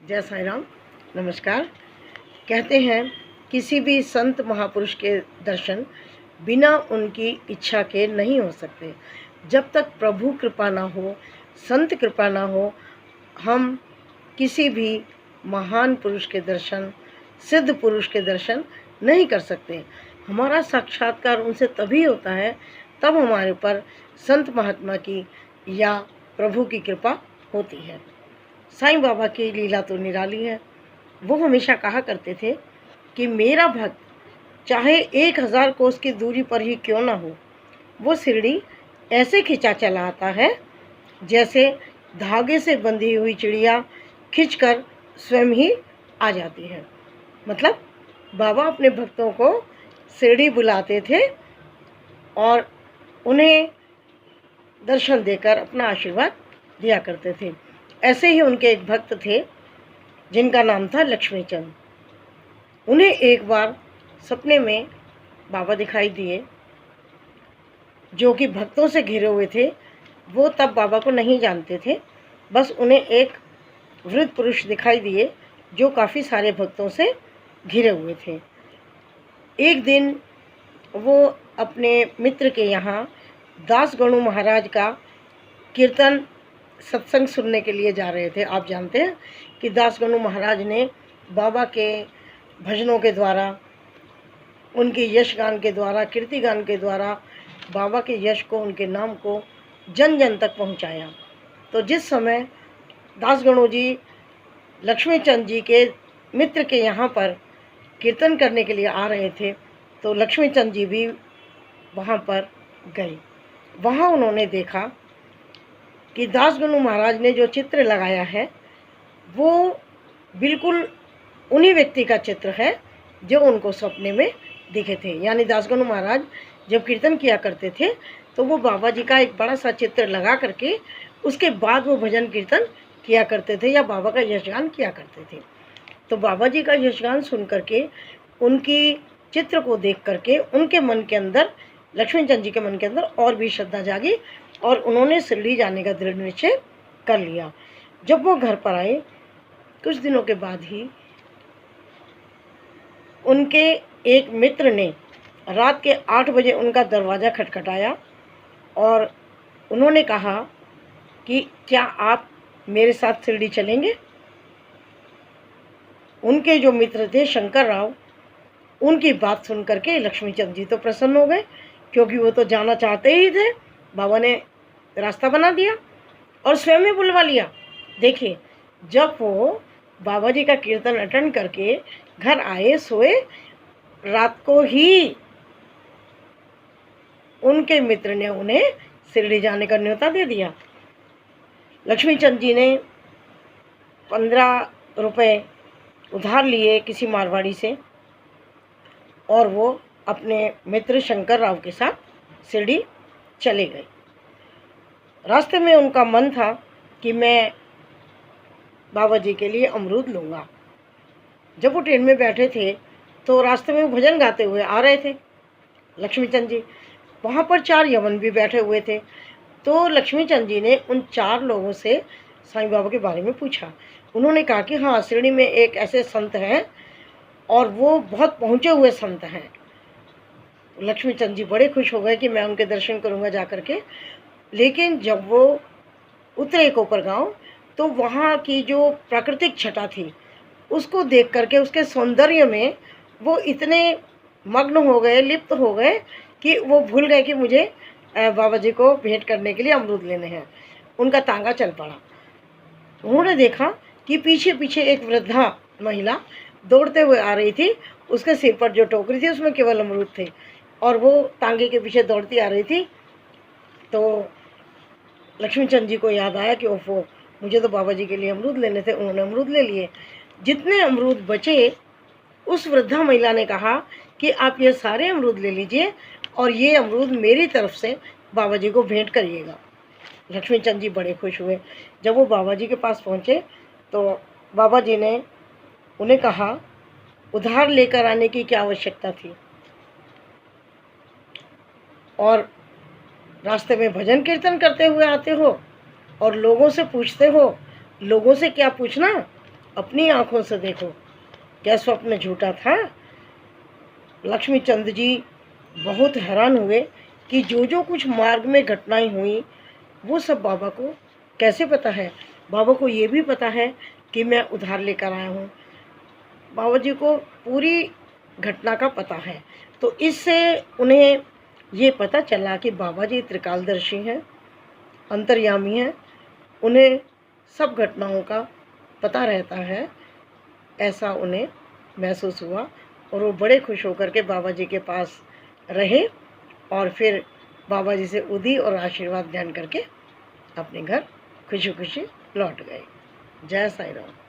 जय साई राम। नमस्कार। कहते हैं किसी भी संत महापुरुष के दर्शन बिना उनकी इच्छा के नहीं हो सकते। जब तक प्रभु कृपा ना हो, संत कृपा ना हो, हम किसी भी महान पुरुष के दर्शन, सिद्ध पुरुष के दर्शन नहीं कर सकते। हमारा साक्षात्कार उनसे तभी होता है तब हमारे ऊपर संत महात्मा की या प्रभु की कृपा होती है। साईं बाबा की लीला तो निराली है। वो हमेशा कहा करते थे कि मेरा भक्त चाहे 1000 कोस की दूरी पर ही क्यों ना हो, वो शिरडी ऐसे खिंचा चला आता है जैसे धागे से बंधी हुई चिड़िया खींचकर स्वयं ही आ जाती है। मतलब बाबा अपने भक्तों को शिरडी बुलाते थे और उन्हें दर्शन देकर अपना आशीर्वाद दिया करते थे। ऐसे ही उनके एक भक्त थे जिनका नाम था लक्ष्मीचंद। उन्हें एक बार सपने में बाबा दिखाई दिए जो कि भक्तों से घिरे हुए थे। वो तब बाबा को नहीं जानते थे, बस उन्हें एक वृद्ध पुरुष दिखाई दिए जो काफ़ी सारे भक्तों से घिरे हुए थे। एक दिन वो अपने मित्र के यहाँ दास गणु महाराज का कीर्तन सत्संग सुनने के लिए जा रहे थे। आप जानते हैं कि दास गणु महाराज ने बाबा के भजनों के द्वारा, उनके यश गान के द्वारा, कीर्ति गान के द्वारा बाबा के यश को, उनके नाम को जन जन तक पहुंचाया। तो जिस समय दास गणु जी लक्ष्मीचंद जी के मित्र के यहाँ पर कीर्तन करने के लिए आ रहे थे तो लक्ष्मीचंद जी भी वहाँ पर गए। वहाँ उन्होंने देखा कि दास गणु महाराज ने जो चित्र लगाया है वो बिल्कुल उन्हीं व्यक्ति का चित्र है जो उनको सपने में दिखे थे। यानी दास गणु महाराज जब कीर्तन किया करते थे तो वो बाबा जी का एक बड़ा सा चित्र लगा करके उसके बाद वो भजन कीर्तन किया करते थे या बाबा का यशगान किया करते थे। तो बाबा जी का यशगान सुन करके, उनकी चित्र को देख करके उनके मन के अंदर, लक्ष्मीचंद जी के मन के अंदर और भी श्रद्धा जागी और उन्होंने शिरडी जाने का दृढ़ निश्चय कर लिया। जब वो घर पर आए कुछ दिनों के बाद ही उनके एक मित्र ने रात के 8 बजे उनका दरवाज़ा खटखटाया और उन्होंने कहा कि क्या आप मेरे साथ शिरडी चलेंगे। उनके जो मित्र थे शंकर राव, उनकी बात सुन करके लक्ष्मीचंद जी तो प्रसन्न हो गए क्योंकि वो तो जाना चाहते ही थे। बाबा ने रास्ता बना दिया और स्वयं ही बुलवा लिया। देखिए, जब वो बाबा जी का कीर्तन अटेंड करके घर आए, सोए, रात को ही उनके मित्र ने उन्हें शिरडी जाने का न्योता दे दिया। लक्ष्मीचंद जी ने 15 रुपए उधार लिए किसी मारवाड़ी से और वो अपने मित्र शंकर राव के साथ शिरडी चले गए। रास्ते में उनका मन था कि मैं बाबा जी के लिए अमरूद लूँगा। जब वो ट्रेन में बैठे थे तो रास्ते में वो भजन गाते हुए आ रहे थे लक्ष्मीचंद जी। वहाँ पर 4 यमन भी बैठे हुए थे। तो लक्ष्मीचंद जी ने उन 4 लोगों से साईं बाबा के बारे में पूछा। उन्होंने कहा कि हाँ, शिरडी में एक ऐसे संत हैं और वो बहुत पहुँचे हुए संत हैं। लक्ष्मीचंद जी बड़े खुश हो गए कि मैं उनके दर्शन करूँगा जा कर के। लेकिन जब वो उतरे कोपरगांव तो वहाँ की जो प्राकृतिक छटा थी उसको देख करके, उसके सौंदर्य में वो इतने मग्न हो गए, लिप्त हो गए कि वो भूल गए कि मुझे बाबा जी को भेंट करने के लिए अमरूद लेने हैं। उनका तांगा चल पड़ा। उन्होंने देखा कि पीछे पीछे एक वृद्धा महिला दौड़ते हुए आ रही थी। उसके सिर पर जो टोकरी थी उसमें केवल अमरूद थे और वो तांगे के पीछे दौड़ती आ रही थी। तो लक्ष्मीचंद जी को याद आया कि ओफो, मुझे तो बाबा जी के लिए अमरूद लेने थे। उन्होंने अमरूद ले लिए। जितने अमरूद बचे उस वृद्धा महिला ने कहा कि आप ये सारे अमरूद ले लीजिए और ये अमरूद मेरी तरफ से बाबा जी को भेंट करिएगा। लक्ष्मीचंद जी बड़े खुश हुए। जब वो बाबा जी के पास पहुँचे तो बाबा जी ने उन्हें कहा, उधार लेकर आने की क्या आवश्यकता थी, और रास्ते में भजन कीर्तन करते हुए आते हो और लोगों से पूछते हो। लोगों से क्या पूछना, अपनी आँखों से देखो, क्या स्वप्न झूठा था? लक्ष्मी चंद जी बहुत हैरान हुए कि जो कुछ मार्ग में घटनाएं हुई वो सब बाबा को कैसे पता है। बाबा को ये भी पता है कि मैं उधार लेकर आया हूँ। बाबा जी को पूरी घटना का पता है। तो इससे उन्हें ये पता चला कि बाबा जी त्रिकालदर्शी हैं, अंतर्यामी हैं, उन्हें सब घटनाओं का पता रहता है, ऐसा उन्हें महसूस हुआ। और वो बड़े खुश होकर के बाबा जी के पास रहे और फिर बाबा जी से उदी और आशीर्वाद ग्रहण करके अपने घर खुशी खुशी लौट गए। जय साईं राम।